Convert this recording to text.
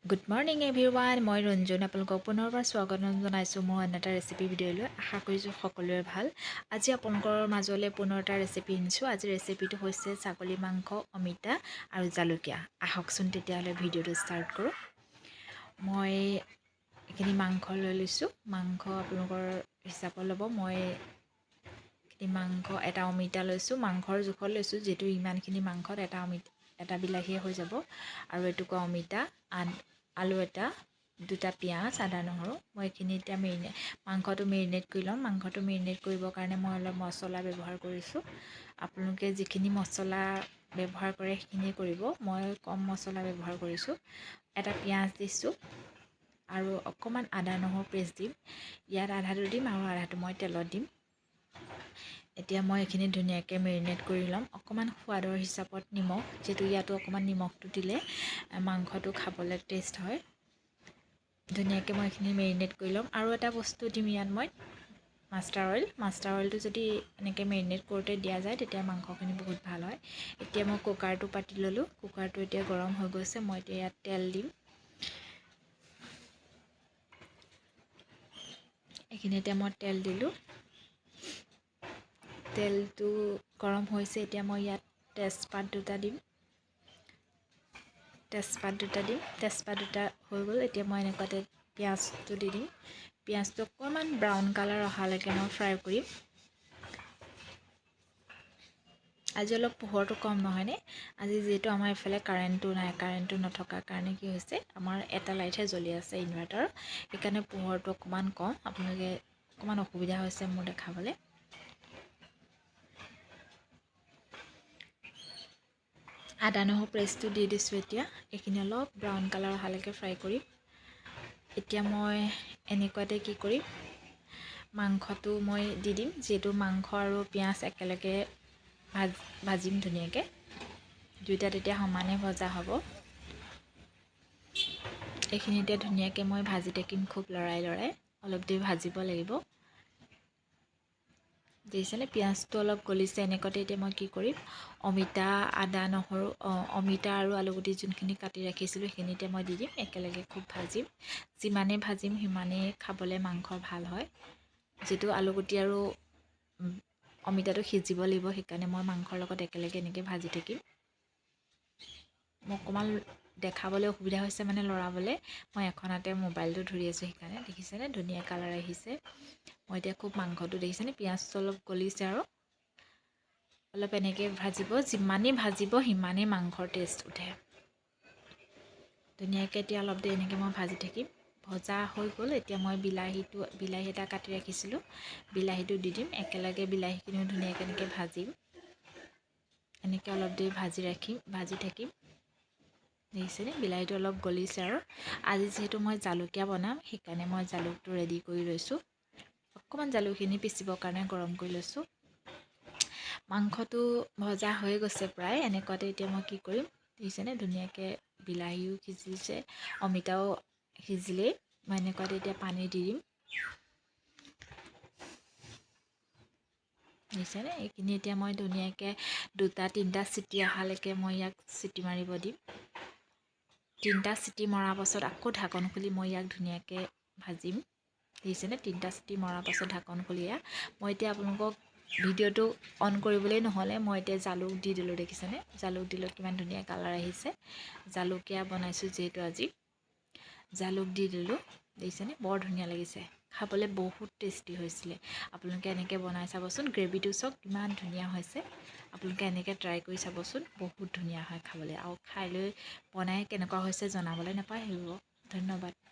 good morning everyone মই ৰঞ্জন আপোনালোকক পুনৰবাৰ স্বাগতম জনাইছোঁ মোৰ আন এটা ৰেচিপি ভিডিঅ'লৈ আশা কৰিছোঁ সকলোৰে ভাল আজি আপোনালোকৰ মাজলৈ পুনৰ এটা ৰেচিপি আনিছোঁ আজি ৰেচিপিটো হৈছে ছাগলী মাংস অমিতা আৰু জালুকীয়া আহকচোন তেতিয়াহ'লে ভিডিঅ'টো ষ্টাৰ্ট কৰোঁ মই এইখিনি মাংস লৈ লৈছোঁ মাংস আপোনালোকৰ হিচাপত ল'ব মই মাংস এটা অমিতা লৈছোঁ মাংসৰ জোখত লৈছোঁ যিহেতু ইমানখিনি মাংসত এটা বিলাহীয়ে হৈ যাব আৰু এটুকুৰা অমিতা আলু এটা দুটা পিঁয়াজ আদা নহৰু মই এইখিনি এতিয়া মাংসটো মেৰিনেট কৰি ল'ম মাংসটো মেৰিনেট কৰিবৰ কাৰণে মই অলপ মছলা ব্যৱহাৰ কৰিছোঁ আপোনালোকে যিখিনি মছলা ব্যৱহাৰ কৰে সেইখিনি কৰিব মই কম মছলা ব্যৱহাৰ কৰিছোঁ এটা পিঁয়াজ দিছোঁ আৰু অকণমান আদা নহৰু পেষ্ট দিম ইয়াত আধাটো দিম আৰু আধাটো মই তেলত দিম এতিয়া মই এইখিনি ধুনীয়াকৈ মেৰিনেট কৰি ল'ম অকণমান সোৱাদৰ হিচাপত নিমখ যিহেতু ইয়াতো অকণমান নিমখটো দিলে মাংসটো খাবলৈ টেষ্ট হয় ধুনীয়াকৈ মই এইখিনি মেৰিনেট কৰি ল'ম আৰু এটা বস্তু দিম ইয়াত মই মাষ্টাৰ অইলটো যদি এনেকৈ মেৰিনেট কৰোঁতে দিয়া যায় তেতিয়া মাংসখিনি বহুত ভাল হয় এতিয়া মই কুকাৰটো পাতি ল'লোঁ কুকাৰটো এতিয়া গৰম হৈ গৈছে মই এতিয়া ইয়াত তেল দিম এইখিনি এতিয়া মই তেল দিলোঁ তেলটো গৰম হৈছে এতিয়া মই ইয়াত তেজপাত দুটা দিম তেজপাত দুটা হৈ গ'ল এতিয়া মই এনেকুৱাতে পিঁয়াজটো দি দিম পিঁয়াজটো অকণমান ব্ৰাউন কালাৰ অহালৈকে মই ফ্ৰাই কৰিম আজি অলপ পোহৰটো কম নহয়নে আজি যিহেতু আমাৰ এইফালে কাৰেণ্টটো নথকাৰ কাৰণে কি হৈছে আমাৰ এটা লাইটহে জ্বলি আছে ইনভাৰ্টাৰ সেইকাৰণে পোহৰটো অকণমান কম আপোনালোকে অকণমান অসুবিধা হৈছে মোৰ দেখাবলৈ আদা নহৰু পেষ্টটো দি দিছোঁ এতিয়া এইখিনি অলপ ব্ৰাউন কালাৰ অহালৈকে ফ্ৰাই কৰিম এতিয়া মই এনেকুৱাতে কি কৰিম মাংসটো মই দি দিম যিহেতু মাংস আৰু পিঁয়াজ একেলগে ভাজিম ধুনীয়াকৈ দুইটা তেতিয়া সমানে ভজা হ'ব এইখিনি এতিয়া ধুনীয়াকৈ মই ভাজি থাকিম খুব লৰাই অলপ দেৰি ভাজিব লাগিব দেখিছেনে পিঁয়াজটো অলপ গলিছে এনেকুৱাতে এতিয়া মই কি কৰিম অমিতা আদা নহৰু অমিতা আৰু আলুগুটি যোনখিনি কাটি ৰাখিছিলোঁ সেইখিনিতে মই দি দিম একেলগে খুব ভাজিম যিমানেই ভাজিম সিমানেই খাবলৈ মাংস ভাল হয় যিটো আলুগুটি আৰু অমিতাটো সিজিব লাগিব সেইকাৰণে মই মাংসৰ লগত একেলগে এনেকৈ ভাজি থাকিম মোক অকণমান দেখাবলৈ অসুবিধা হৈছে মানে লৰাবলৈ মই এখন হাতে মোবাইলটো ধৰি আছোঁ সেইকাৰণে দেখিছেনে ধুনীয়া কালাৰ আহিছে মই এতিয়া খুব মাংসটো দেখিছেনে পিঁয়াজটো অলপ গলিছে আৰু অলপ এনেকৈ ভাজিব যিমানেই ভাজিব সিমানেই মাংসৰ টেষ্ট উঠে ধুনীয়াকৈ এতিয়া অলপ দেৰি এনেকৈ মই ভাজি থাকিম ভজা হৈ গ'ল এতিয়া মই বিলাহী এটা কাটি ৰাখিছিলোঁ বিলাহীটো দি দিম একেলগে বিলাহীখিনিও ধুনীয়াকৈ এনেকৈ ভাজিম এনেকৈ অলপ দেৰি ভাজি থাকিম দেখিছেনে বিলাহীটো অলপ গলিছে আৰু আজি যিহেতু মই জালুকীয়া বনাম সেইকাৰণে মই জালুকটো ৰেডি কৰি লৈছোঁ অকণমান জালুকখিনি পিচিবৰ কাৰণে গৰম কৰি লৈছোঁ মাংসটো ভজা হৈ গৈছে প্ৰায় এনেকুৱাতে এতিয়া মই কি কৰিম দেখিছেনে ধুনীয়াকৈ বিলাহীও সিজিছে অমিতাও সিজিলেই মই এনেকুৱাতে এতিয়া পানী দি দিম দেখিছেনে এইখিনি এতিয়া মই ধুনীয়াকৈ দুটা তিনিটা চিটি অহালৈকে মই ইয়াক চিটি মাৰিব দিম তিনিটা চিটি মৰাৰ পাছত আকৌ ঢাকন খুলি মই ইয়াক ধুনীয়াকৈ ভাজিম দেখিছেনে তিনিটা চিটি মৰাৰ পাছত ঢাকন খুলি মই এতিয়া আপোনালোকক ভিডিঅ'টো অন কৰিবলৈ নহ'লে মই এতিয়া জালুক দি দিলোঁ দেখিছেনে জালুক দিলোঁ কিমান ধুনীয়া কালাৰ আহিছে জালুকীয়া বনাইছোঁ যিহেতু আজি জালুক দি দিলোঁ দেখিছেনে বৰ ধুনীয়া লাগিছে খাবলৈ বহুত টেষ্টি হৈছিলে আপোনালোকে এনেকৈ বনাই চাবচোন গ্ৰেভিটো চাওক কিমান ধুনীয়া হৈছে আপোনালোকে এনেকৈ ট্ৰাই কৰি চাবচোন বহুত ধুনীয়া হয় খাবলৈ আৰু খাই লৈ বনাই কেনেকুৱা হৈছে জনাবলৈ নাপাহৰিব ধন্যবাদ